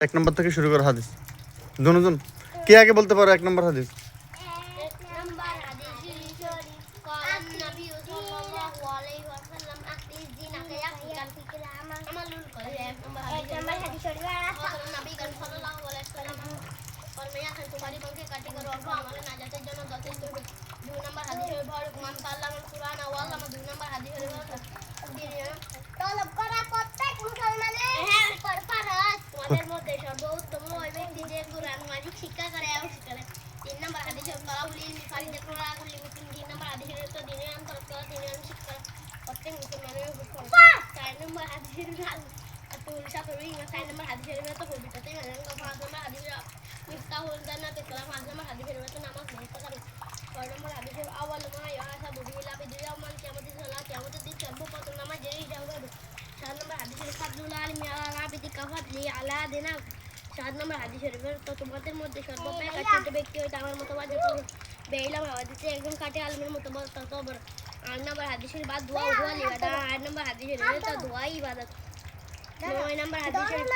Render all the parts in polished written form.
এক নম্বর থেকে শুরু করো হাদিস দুজন কে আগে বলতে পারো এক নম্বর হাদিস তোমাদের মধ্যে সর্বোত্তম ওই ব্যক্তি যে কুরআন মাজিদ শিক্ষা করে এবং শিক্ষা 3 নম্বর হাদিসে তালাউল ইলমি ফারিদা কুরআন কুল্লি মুসলিম 3 নম্বর হাদিসে তো দিনের অন্তর্গত দিনের শিক্ষা প্রত্যেক মুসলমানের উপর 4 নম্বর হাদিসে আতুল শাফরি 4 নম্বর হাদিসে তো পবিত্রতা মানে 5 নম্বর হাদিসে মিফতাহুল জান্নাত 5 নম্বর হাদিসে তো নামাজ পড়তে পারে 6 নম্বর হাদিসে আউয়াল মা ইয়াহাসাবু বিল আবিদি ইয়াউমাল কিয়ামতি সালাত কিয়ামতের দিন সর্বপ্রথম নামাজ যেই যাবে 4 নম্বর হাদিসে ফাদলুল আলিমি আলা আবিদি কাফাতলি আলা দিনা 4 নম্বর হাদিস শরীফের তো তোমাদের মধ্যে সর্বপ্রথম একটা ব্যক্তি হইতে আমার মতবাদ বেইলাম হাদিসে একজন কাটে আলমের মতবাদ ততবর 8 নম্বর হাদিস শরীফ বাদ দোয়া হুয়া ইবাদত 8 নম্বর হাদিস শরীফ তো দোয়া ইবাদত 9 নম্বর হাদিস শরীফ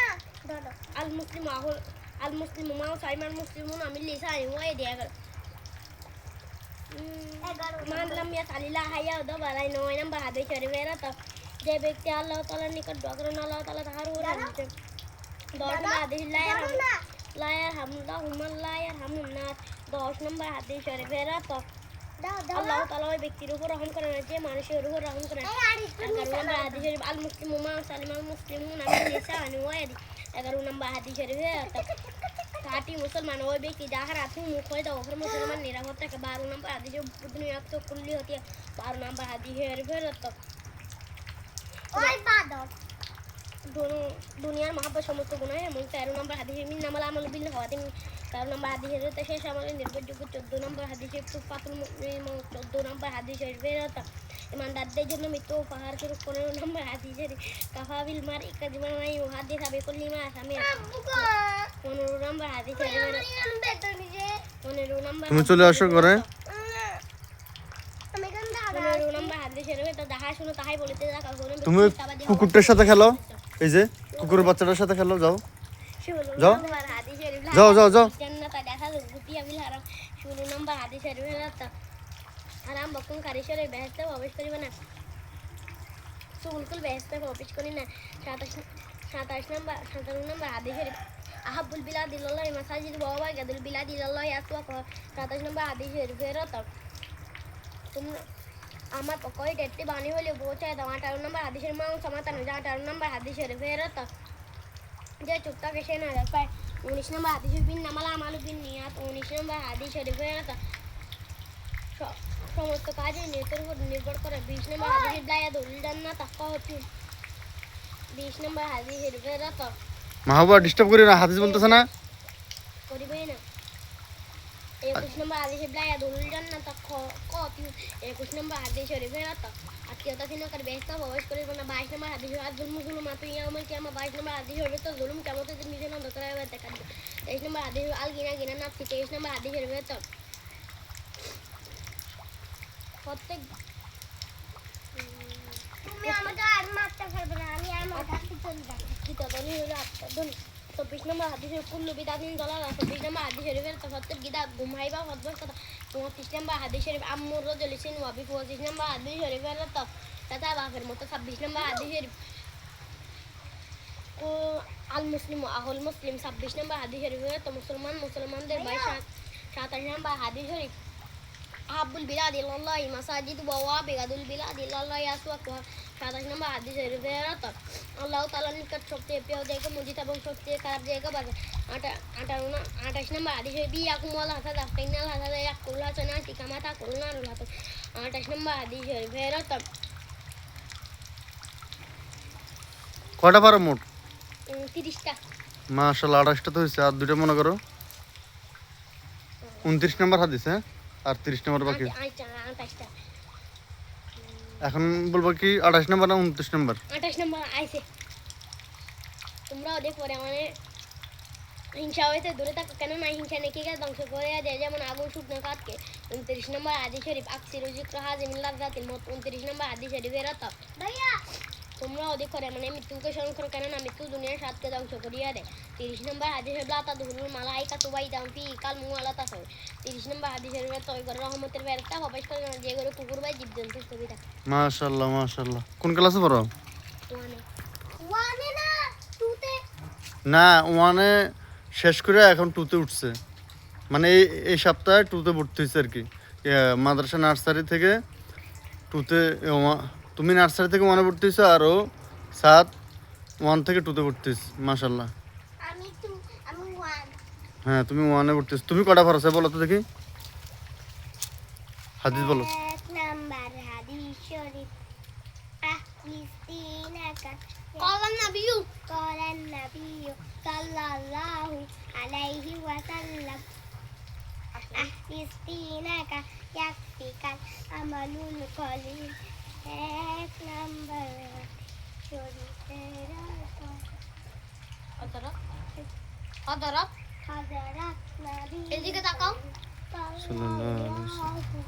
আল মুসলিম মা সাইমান মুসলিমুন আমিল লিসানি ওয়া ইয়াদিয়া মান লাম ইয়াসালিল্লাহ হায়া দ বালাই 9 নম্বর হাদিস শরীফের তো যে ব্যক্তি আল্লাহ তাআলার নিকট দোয়া করেন আল্লাহ তাআলা তাহার উপর রহমত 10 নম্বর হাদিস লা ইয়ারহামুল্লাহুমান লা ইয়ারহামুন নাস 10 নম্বর হাদিস শরীফের তো আল্লাহ তাআলা ওই ব্যক্তির উপর রহম করেন যে মানুষের উপর রহম করেন 11 নম্বর হাদিস শরীফ আল মুসলিমু মা সালিমাল মুসলিমুন আমিন লিসানি ওয়া ইয়াদি 11 নম্বর হাদিস শরীফে কাটি মুসলমান ওই ব্যক্তি যাহার হাতে মুখ হয় তো ওপর মুসলমান নিরাপদ থাকে 12 নম্বর হাদিস দুনিয়া তো কুল্লি হতি 12 নম্বর হাদিস শরীফের তো ওই বাদত দুনিয়ার মহাব্বত সমস্ত গুনাহ এবং 13 নম্বর হাদিসে মিন নামাল আমল বিল হাদিস 13 নম্বর হাদিসে তো শেষ আমলের নির্ভরযোগ্য 14 নম্বর হাদিসে তুফাতুল মুমিন 14 নম্বর হাদিসে বেরতা ইমানদারদের জন্য মৃত্যু উপহার স্বরূপ 15 নম্বর হাদিসে কাফাবিল মার ইকাদিমানাই হাদিস আবে কুল্লিমা আসামি 15 নম্বর হাদিসে 15 নম্বর তুমি চলে আসো করে তুমি কুকুরটার সাথে খেলো এই যে কুকুরের বাচ্চাটার সাথে খেলো যাও যাও যাও যাও যাও আরাম বকুন কারিশরে বেহেশতে প্রবেশ করিবে না সুলকুল বেহেশতে প্রবেশ করি না 27 নম্বর 57 নম্বর হাদিস শরীফ আহাবুল বিলাদ ইল্লাল্লাহ মাসাজিদ ওয়া ওয়াগাদুল বিলাদ ইল্লাল্লাহ আসওয়াক 27 নম্বর হাদিস শরীফের তো তোমরা আমার পকই টেটে বানি হলে পৌঁছায় দাও 18 নম্বর হাদিসের মাং সমাতান 18 নম্বর হাদিস শরীফের তো যে চুক্তা কেসে না পায় 19 নম্বর হাদিস বিন নামাল আমালু বিন নিয়াত 19 নম্বর হাদিস শরীফের তো সমস্ত কাজে নিয়তের উপর নির্ভর করে 20 নম্বর হাদিস লায়াদুল জান্নাত তাকাওতি 20 নম্বর হাদিস শরীফের তো মাহবুবা ডিস্টার্ব করি না হাদিস বলতেছ না করিবে না 21 নম্বর হাদিস লায়াদুল জান্নাত তাকাওতি 21 নম্বর হাদিস শরীফের তো আত্মীয়তা চিহ্ন করে বেহেশতে প্রবেশ করিবে না 22 নম্বর হাদিস আজল মুসলমান মাত্র ইয়াউমুল কিয়ামা 22 নম্বর হাদিস হবে তো জুলুম কিয়ামতের দিন নিজে নন্দ করে দেখা 23 নম্বর হাদিস আল গিনা গিনা নাফসি 23 নম্বর হাদিস হবে তো প্রত্যেক তুমি আমাকে আর মারতে পারবে না আমি আর মারতে চলে যাব কি তো দলি হলো আপন 24 নম্বর হাদিসে কুল্লু বিদাতিন দলাল 26 নম্বর হাদিস শরীফের প্রত্যেক বিদাত ঘুমাইবা ফতবা কথা 29 নম্বর হাদিস শরীফ আম্মুর রাজুলিসিন ওয়া বি 25 নম্বর হাদিস শরীফের তো তথা বাফের মতো 26 নম্বর হাদিস শরীফ ও আল মুসলিম আহুল মুসলিম 26 নম্বর হাদিস শরীফের তো মুসলমানদের ভাই 27 নম্বর হাদিস শরীফ আহাবুল বিলাদ ইল্লাল্লাহ মাসাজিদ ওয়া ওয়াবিগাদুল বিলাদ ইল্লাল্লাহ আসওয়াক 27 নম্বর হাদিস শরীফের তো আল্লাহ তাআলার নিকট সবচেয়ে প্রিয় জায়গা মসজিদ এবং সবচেয়ে খারাপ জায়গা বাজার 28 নম্বর হাদিস শরীফ ইয়াকুম ওয়াল হাসাদ ফাইনাল হাসাদ ইয়াকুল হাসানা তিকামাতা কুলনারুল হাসাদ 28 নম্বর হাদিস শরীফের তো কয়টা পারো মোট 30টা মাশাআল্লাহ 28টা তো হইছে আর দুইটা মনে করো 29 নম্বর হাদিস হ্যাঁ আর 30 নম্বর বাকি এখন বলবো কি 28 নম্বর না 29 নম্বর 28 নম্বর আইছে তোমরা ওদের পরে মানে হিংসা হইতে দূরে থাকো কেন না হিংসা নেকি কে ধ্বংস করে দেয় যেমন আগুন শুকনো কাঠকে 29 নম্বর হাদিস শরীফ আকসিরু যিকরা হাজিমিল লাযাতিল মউত 29 নম্বর হাদিস শরীফের তো ভাইয়া তোমরা অধিক করে মানে মৃত্যুকে স্মরণ করো, কেননা মৃত্যু দুনিয়ার সাতকে ধ্বংস করিয়া দেয়। 30 নম্বর হাদিস হলো তাদহুলুল মালাইকাতু বাইতাম ফি কাল মুআলা তাসাউ। 30 নম্বর হাদিস হলো তয় করে রহমতের ফেরেশতা প্রবেশ করে না, যে করে কুকুর ভাই জীবজন্তু ছবি থাকে। মাশাআল্লাহ মাশাআল্লাহ। কোন ক্লাসে পড়ো? ওয়ানে না টুতে। না, ওয়ানে শেষ করে এখন টুতে উঠছে, মানে এই সপ্তাহে টুতে ভর্তি হয়েছে আর কি। মাদ্রাসা নার্সারি থেকে টুতে, তুমি নার্সারি থেকে ওয়ানে ভর্তি হয়েছো, আর ও সাত ওয়ান থেকে টুতে ভর্তি হয়েছে। মাশাআল্লাহ। আমি ওয়ান। হ্যাঁ, তুমি ওয়ানে ভর্তি হয়েছো। তুমি কটা পারো বলো তো দেখি, হাদিস বলো। এক নাম্বার হাদিস শরীফ আহমিস্তিনাকা ক্বালান নাবিয়্যু সাল্লাল্লাহু আলাইহি ওয়াসাল্লাম আহমিস্তিনাকা ইয়াকফিকাল আমালুল কলিল। এক নাম্বার শরীফের হযরত নবী এদিকে তাকাও সাল্লাল্লাহু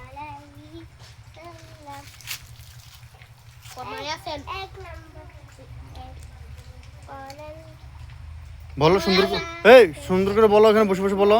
আলাইহি সাল্লাম কোরআনে আছেন। এক নাম্বার বলো সুন্দর করে, এই সুন্দর করে বলো, এখানে বসে বসে বলো।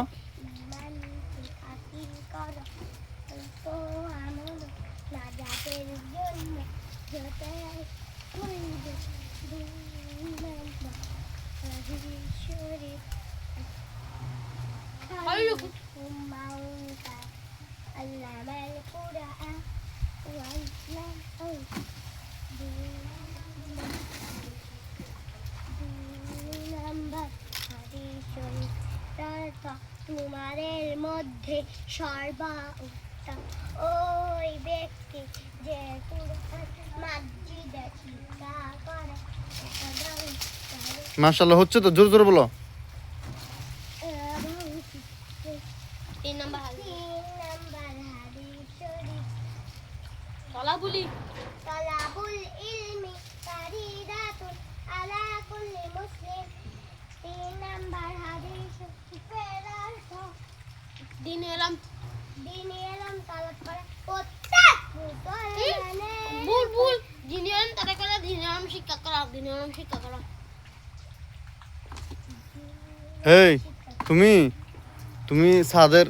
তোমাদের মধ্যে সর্বোত্তম ওই ব্যক্তি যে মসজিদে শিক্ষা করে। মাশাআল্লাহ, হচ্ছে তো, জোরে জোরে বলো। 3 নাম্বার হাদিস শরীফ তালাবুল ইলমি ফারিদাতুন আলা কুল্লি মুসলিম। 3 নাম্বার হাদিস শরীফের অর্থ দ্বীনে ইলম তালাব করা প্রত্যেক মুসলমানের। ভুল দ্বীনে ইলম তালাব করা, দ্বীনে ইলম শিক্ষা করা। এই তুমি সাদের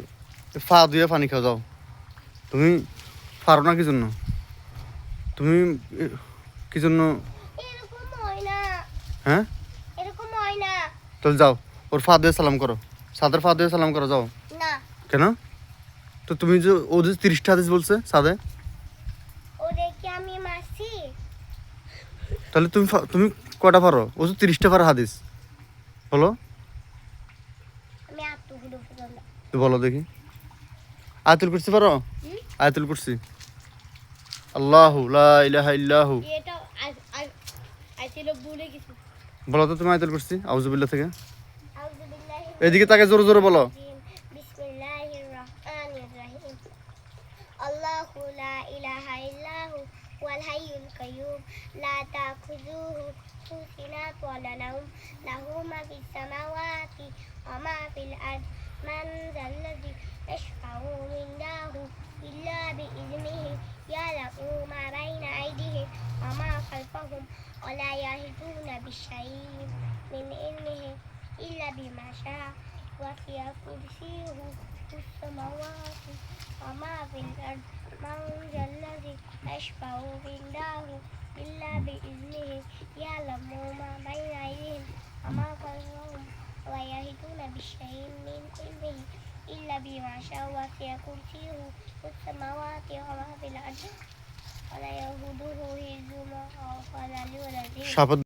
ফা দিয়ে পানি খাও যাও। তুমি পারো না কি জন্য? তুমি কি জন্য? এরকম হয় না, হ্যাঁ, এরকম হয় না। তাহলে যাও, ওর ফা দিয়ে সালাম করো, সাদের ফা দিয়ে সালাম করো যাও। না, কেন? তো তুমি যে ও যে 30টা হাদিস বলছে সাদে, ওরে কি আমি মারছি? তাহলে তুমি কটা পারো? ও যে 30টা পারো হাদিস, বলো। আমি আত্মগুলো বললাম। তো বলো দেখি, আয়াতুল কুরসি পারো? আয়াতুল কুরসি, আল্লাহু লা ইলাহা ইল্লাহু। এটা আইছিল ভুলে গেছি। বলো তো তুমি আয়াতুল কুরসি আউযুবিল্লাহ থেকে। আউযু বিল্লাহি এদিকে তাকে জোরে জোরে বলো। বিসমিল্লাহির রহমানির রহিম। আল্লাহু লা ইলাহা ইল্লাহু ওয়াল হাইয়ুল কাইয়্যুম লা তাখুযুহু সিনাতুন ওয়ালা নাওম লাহু মা ফিস সামাওয়াতি ওয়া মা ফিল আরদ মান যাল্লাযী ইয়াশফাউ ইনদাহু ইল্লা বিইذনিহি ইয়ালামু মা বাইনা আইদিহিম ওয়া মা খালফাহুম ওয়া লা ইয়াহিতুনা বিশাইইন মিন ইলমিহি ইল্লা বিমা শাআ ওয়াসি'a কুরসিয়ুহু আস-সামাওয়াতি ওয়া মা ফিল আরদ মান যাল্লাযী ইয়াশফাউ ইনদাহু ইল্লা বিইذনিহি ইয়ালামু মা বাইনা আইদিহিম ওয়া মা খালফাহুম ওয়া লা ইয়াহিতুনা বিশাইইন মিন ইলমিহি ইল্লা বিমা শাআ ওয়াসি'a কুরসিয়ুহু আস-সামাওয়াতি ওয়া মা ফিল আরদ ওয়া লা ইয়াউদুহু হিফযুহুমা ওয়া হুয়াল আলিয়্যুল আযীম।